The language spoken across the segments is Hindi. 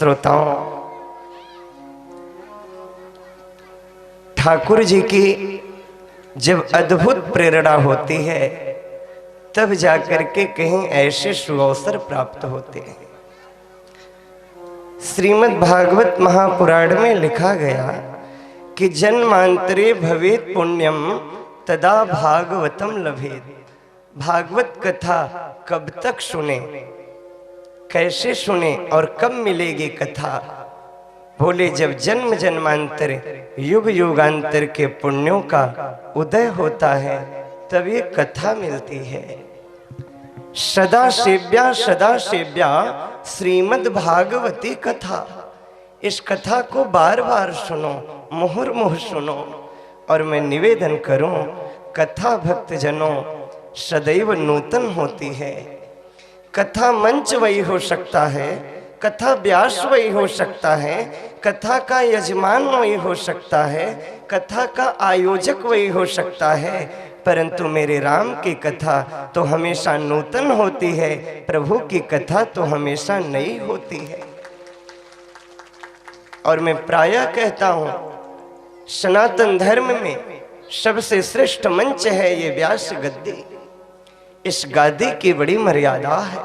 श्रोताओं, ठाकुर जी की जब अद्भुत प्रेरणा होती है तब जाकर के कहीं ऐसे सुअवसर प्राप्त होते हैं। श्रीमद् भागवत महापुराण में लिखा गया कि जन्मांतरे भवेत् पुण्यम तदा भागवतम लभेत्। भागवत कथा कब तक सुने, कैसे सुने और कब मिलेगी कथा? बोले जब जन्म जन्मांतर युग युगांतर के पुण्यों का उदय होता है तब ये कथा मिलती है। सदा सेव्या श्रीमद् भागवती कथा। इस कथा को बार बार सुनो, मुहुर्मुह सुनो। और मैं निवेदन करूं, कथा भक्त जनों सदैव नूतन होती है। कथा मंच वही हो सकता है, कथा व्यास वही हो सकता है, कथा का यजमान वही हो सकता है, कथा का आयोजक वही हो सकता है, परंतु मेरे राम की कथा तो हमेशा नूतन होती है, प्रभु की कथा तो हमेशा नई होती है। और मैं प्रायः कहता हूं, सनातन धर्म में सबसे श्रेष्ठ मंच है ये व्यास गद्दी। इस गादी की बड़ी मर्यादा है।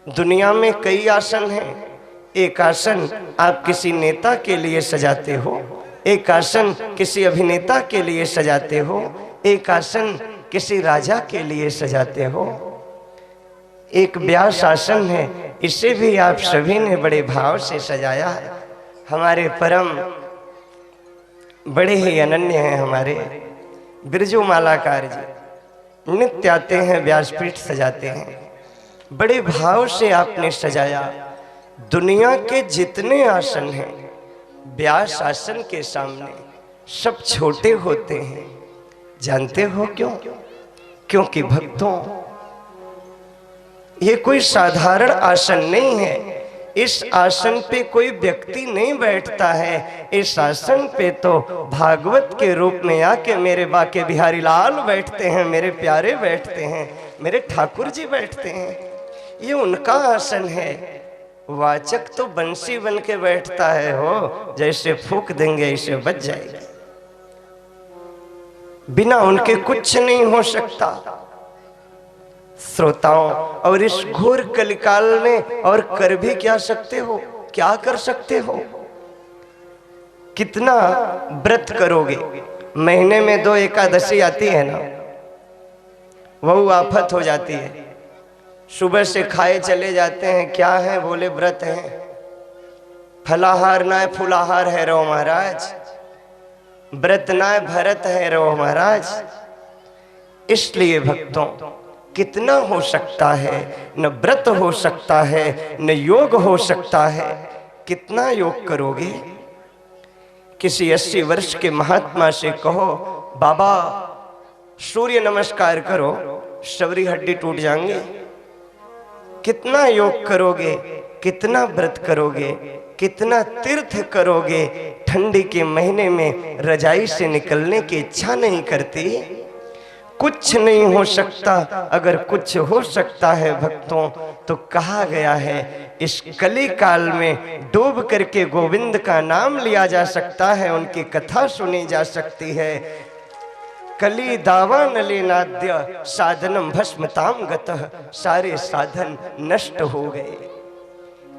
दुनिया में कई आसन हैं। एक आसन आप किसी नेता के लिए सजाते हो, एक आसन किसी अभिनेता के लिए सजाते हो, एक आसन किसी राजा के लिए सजाते हो। एक व्यास आसन है, इसे भी आप सभी ने बड़े भाव से सजाया है। हमारे परम बड़े ही अनन्य हैं हमारे बिरजू मालाकार जी, नित्य आते हैं, व्यासपीठ सजाते हैं। बड़े भाव से आपने सजाया। दुनिया के जितने आसन हैं व्यास आसन के सामने सब छोटे होते हैं। जानते हो क्यों? क्योंकि भक्तों, ये कोई साधारण आसन नहीं है। इस आसन पे कोई व्यक्ति नहीं बैठता है। इस आसन पे तो भागवत के रूप में आके मेरे बाके बिहारी लाल बैठते हैं, मेरे प्यारे बैठते हैं, मेरे ठाकुर जी बैठते हैं। ये उनका आसन है। वाचक तो बंसी बन के बैठता है, हो जैसे फूंक देंगे ऐसे बच जाएगी। बिना उनके कुछ नहीं हो सकता। श्रोताओं, और इस घोर कलिकाल में और कर भी क्या सकते हो? क्या कर सकते हो? कितना व्रत करोगे? महीने में 2 एकादशी आती है ना, वो आफत हो जाती है। सुबह से खाए चले जाते हैं, क्या है? बोले व्रत है। फलाहार ना फुलाहार है रो महाराज, व्रत ना भरत है रो महाराज। इसलिए भक्तों, कितना हो सकता है? न व्रत हो सकता है, न योग हो सकता है। कितना योग करोगे? किसी 80 वर्ष के महात्मा से कहो, बाबा सूर्य नमस्कार करो, शबरी हड्डी टूट जाएंगे। कितना योग करोगे? कितना व्रत करोगे? कितना तीर्थ करोगे? ठंडी के महीने में रजाई से निकलने की इच्छा नहीं करती। कुछ नहीं हो सकता। अगर कुछ हो सकता है भक्तों, तो कहा गया है इस कली काल में डूब करके गोविंद का नाम लिया जा सकता है, उनकी कथा सुनी जा सकती है। कली दावा नले नाद्य साधनम भस्मताम गतः। सारे साधन नष्ट हो गए।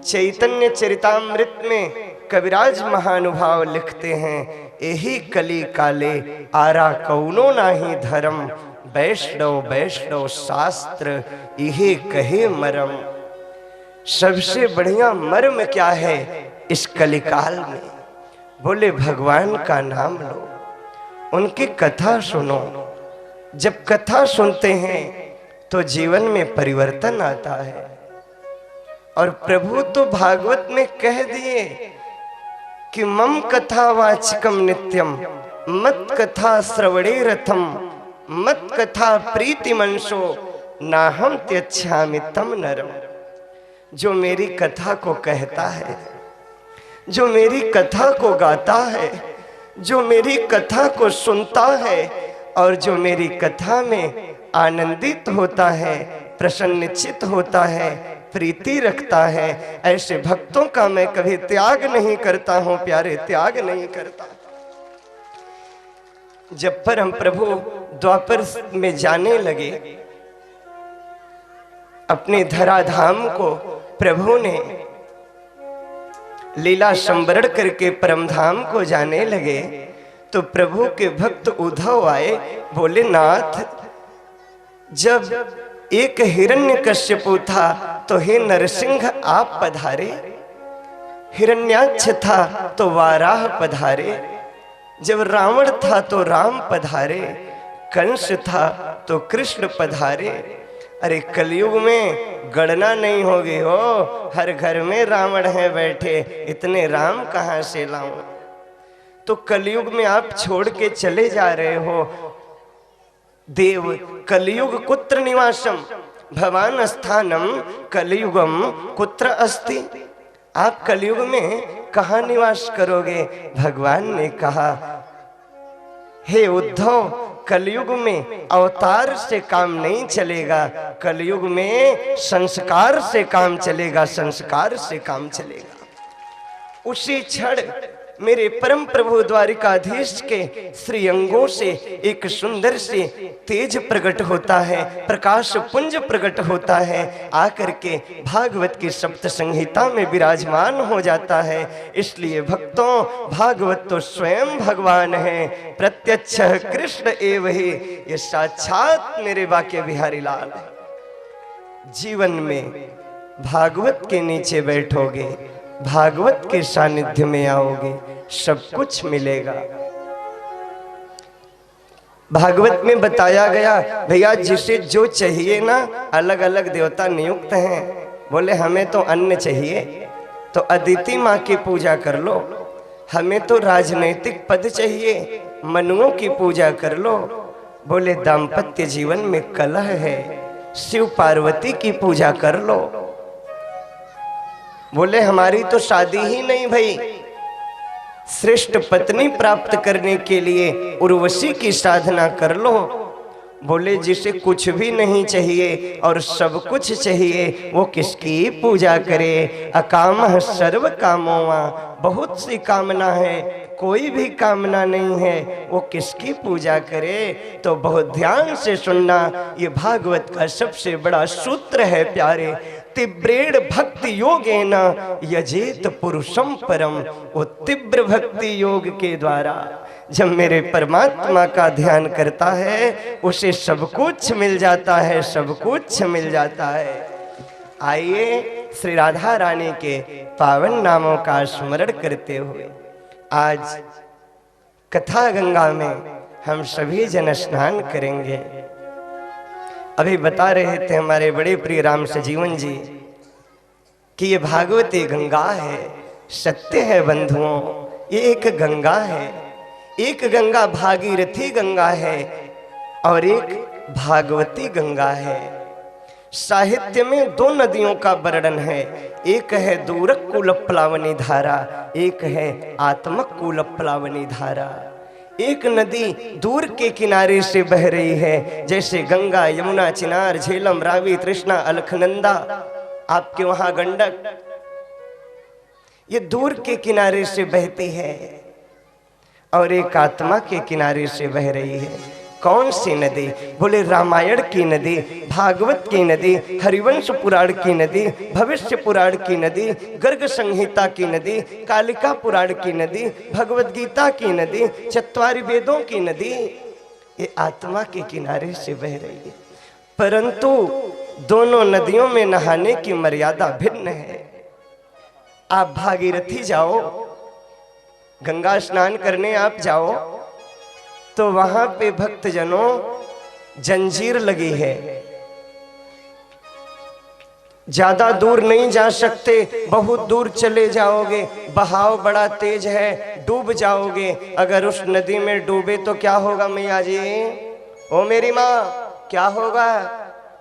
चैतन्य चरितामृत में कविराज महानुभाव लिखते हैं, यही कली काले आरा कौनो नाही धर्म। वैष्णव वैष्णव शास्त्र यही कहे मरम। सबसे बढ़िया मर्म क्या है इस कलिकाल में? बोले भगवान का नाम लो, उनकी कथा सुनो। जब कथा सुनते हैं तो जीवन में परिवर्तन आता है। और प्रभु तो भागवत में कह दिए कि मम कथा वाचकम नित्यम मत कथा श्रवणे रथम मत कथा प्रीति मनसो नाहम त्यच्छामि तम नरम। जो मेरी कथा को कहता है, जो मेरी कथा को गाता है, जो मेरी कथा को सुनता है और जो मेरी कथा में आनंदित होता है, प्रसन्नचित होता है, प्रीति रखता है। ऐसे भक्तों का मैं कभी त्याग नहीं करता हूं प्यारे, त्याग नहीं करता। जब परम प्रभु द्वापर में जाने लगे, अपने धराधाम को प्रभु ने लीला संवरण करके परमधाम को जाने लगे, तो प्रभु के भक्त उद्धव आए, बोले नाथ, जब एक हिरण्यकश्यपु था तो हे नरसिंह आप पधारे, हिरण्याक्ष था तो वाराह पधारे, जब रावण था तो राम पधारे, कंस था तो कृष्ण पधारे। अरे कलयुग में गणना नहीं होगी हो, हर घर में रावण है बैठे, इतने राम कहां से लाऊं। तो कलयुग में आप छोड़ के चले जा रहे हो। देव कलयुग कुत्र निवासम भवान स्थानम कलयुगम कुत्र अस्ति। आप कलयुग में कहां निवास करोगे? भगवान ने कहा, हे उद्धव, कलयुग में अवतार से काम नहीं चलेगा, कलयुग में संस्कार से काम चलेगा, संस्कार से काम चलेगा। उसी क्षण मेरे परम प्रभु द्वारिकाधीश के श्री अंगों से एक सुंदर से तेज प्रकट होता है, प्रकाश पुंज प्रकट होता है, आकर के भागवत की सप्त संहिता में विराजमान हो जाता है। इसलिए भक्तों, भागवत तो स्वयं भगवान है, प्रत्यक्ष कृष्ण एव ही, ये साक्षात मेरे बाके बिहारी लाल है। जीवन में भागवत के नीचे बैठोगे, भागवत के सानिध्य में आओगे, सब कुछ मिलेगा। भागवत में बताया गया, भैया जिसे जो चाहिए ना, अलग अलग देवता नियुक्त हैं। बोले हमें तो अन्न चाहिए तो अदिति माँ की पूजा कर लो, हमें तो राजनैतिक पद चाहिए, मनुओं की पूजा कर लो। बोले दाम्पत्य जीवन में कलह है, शिव पार्वती की पूजा कर लो। बोले हमारी तो शादी ही नहीं भई, श्रेष्ठ पत्नी प्राप्त करने के लिए उर्वशी की साधना कर लो। बोले जिसे कुछ भी नहीं चाहिए और सब कुछ चाहिए, वो किसकी पूजा करे? अकामः सर्व कामोवा, बहुत सी कामना है, कोई भी कामना नहीं है, वो किसकी पूजा करे? तो बहुत ध्यान से सुनना, ये भागवत का सबसे बड़ा सूत्र है प्यारे। तीव्रेण भक्ति योगेन यजेत पुरुषम परम। वो तीव्र भक्ति योग के द्वारा जब मेरे परमात्मा का ध्यान करता है, उसे सब कुछ मिल जाता है, सब कुछ मिल जाता है। आइए श्री राधा रानी के पावन नामों का स्मरण करते हुए आज कथा गंगा में हम सभी जन स्नान करेंगे। अभी बता रहे थे हमारे बड़े प्रिय राम सजीवन जी कि ये भागवती गंगा है, सत्य है बंधुओं, ये एक गंगा है। एक गंगा भागीरथी गंगा है और एक भागवती गंगा है। साहित्य में दो नदियों का वर्णन है, एक है दूरक कूलप्लावनी धारा, एक है आत्मक कूलप्लावनी धारा। एक नदी दूर के किनारे से बह रही है, जैसे गंगा, यमुना, चिनार, झेलम, रावी, तृष्णा, अलखनंदा, आपके वहां गंडक, ये दूर के किनारे से बहती है। और एक आत्मा के किनारे से बह रही है। कौन सी नदी? बोले रामायण की नदी, भागवत की नदी, हरिवंश पुराण की नदी, भविष्य पुराण की नदी, गर्ग संहिता की नदी, कालिका पुराण की नदी, भगवत गीता की नदी, चत्वारि वेदों की नदी, ये आत्मा के किनारे से बह रही है। परंतु दोनों नदियों में नहाने की मर्यादा भिन्न है। आप भागीरथी जाओ, गंगा स्नान करने आप जाओ, तो वहां पे भक्तजनों जंजीर लगी है, ज्यादा दूर नहीं जा सकते, बहुत दूर चले जाओगे, बहाव बड़ा तेज है, डूब जाओगे। अगर उस नदी में डूबे तो क्या होगा मैया जी? ओ मेरी माँ, क्या होगा?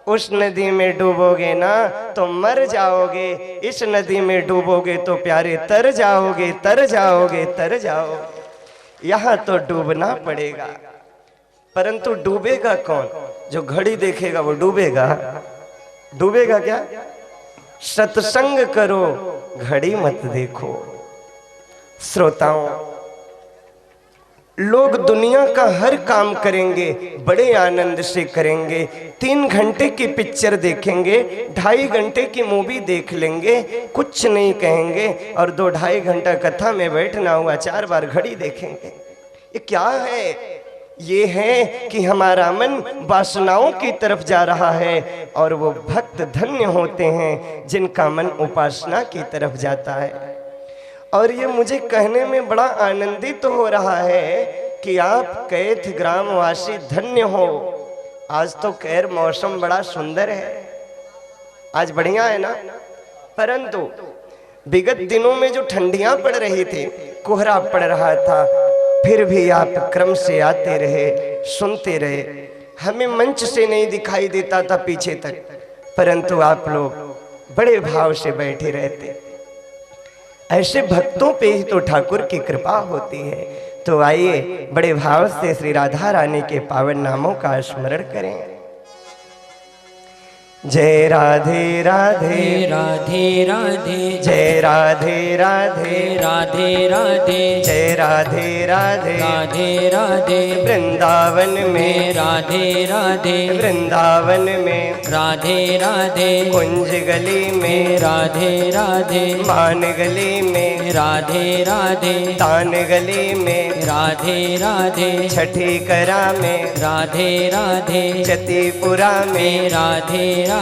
उस नदी में डूबोगे ना तो मर जाओगे, इस नदी में डूबोगे तो प्यारे तर जाओगे, तर जाओगे, तर जाओगे। यहाँ तो डूबना पड़ेगा, परंतु डूबेगा कौन? जो घड़ी देखेगा वो डूबेगा। डूबेगा क्या? सत्संग करो, घड़ी मत देखो। श्रोताओं, लोग दुनिया का हर काम करेंगे, बड़े आनंद से करेंगे। 3 घंटे की पिक्चर देखेंगे, 2.5 घंटे की मूवी देख लेंगे, कुछ नहीं कहेंगे, और 2-2.5 घंटा कथा में बैठना हुआ 4 बार घड़ी देखेंगे। ये क्या है? ये है कि हमारा मन वासनाओं की तरफ जा रहा है, और वो भक्त धन्य होते हैं जिनका मन उपासना की तरफ जाता है। और ये मुझे कहने में बड़ा आनंदित तो हो रहा है कि आप कैथ ग्रामवासी धन्य हो। आज तो खैर मौसम बड़ा सुंदर है, आज बढ़िया है ना। परंतु विगत दिनों में जो ठंडियां पड़ रही थी, कोहरा पड़ रहा था, फिर भी आप क्रम से आते रहे, सुनते रहे। हमें मंच से नहीं दिखाई देता था पीछे तक, परंतु आप लोग बड़े भाव से बैठे रहते। ऐसे भक्तों पे ही तो ठाकुर की कृपा होती है। तो आइए बड़े भाव से श्री राधा रानी के पावन नामों का स्मरण करें। जय राधे राधे राधे राधे, जय राधे राधे राधे राधे, जय राधे राधे राधे राधे, वृंदावन में राधे राधे, वृंदावन में राधे राधे, कुंज गली में राधे राधे, मान गली में राधे राधे, तान गली में राधे राधे, छठी करा में राधे राधे, जतीपुरा में राधे राधे,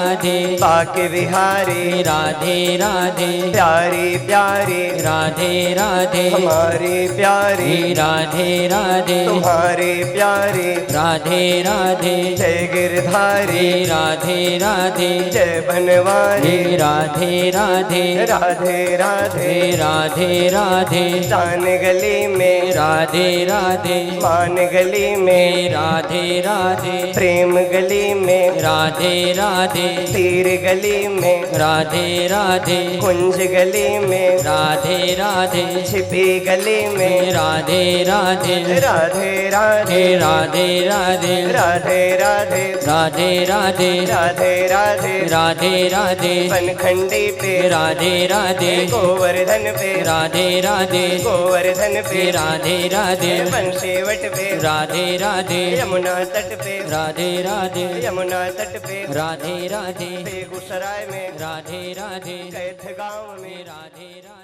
बाके बिहारी राधे राधे, प्यारी प्यारी राधे राधे, हमारी प्यारी राधे राधे, तुम्हारी प्यारी राधे राधे, जय गिरधारी राधे राधे, जय बनवारी राधे राधे, राधे राधे राधे राधे, तान गली में राधे राधे, मान गली में राधे राधे, प्रेम गली में राधे राधे, तीर गली में राधे राधे, कुंज गली में राधे राधे, छिपी गली में राधे राधे, राधे राधे राधे राधे, राधे राधे राधे राधे, राधे राधे राधे राधे, बनखंडी पे राधे राधे, गोवर्धन पे राधे राधे, गोवर्धन पे राधे राधे, बंशीवट पे राधे राधे, यमुना तट पे राधे राधे, यमुना तट पे राधे राधे, बेगूसराय में राधे राधे, कैथ गांव में राधे राधे।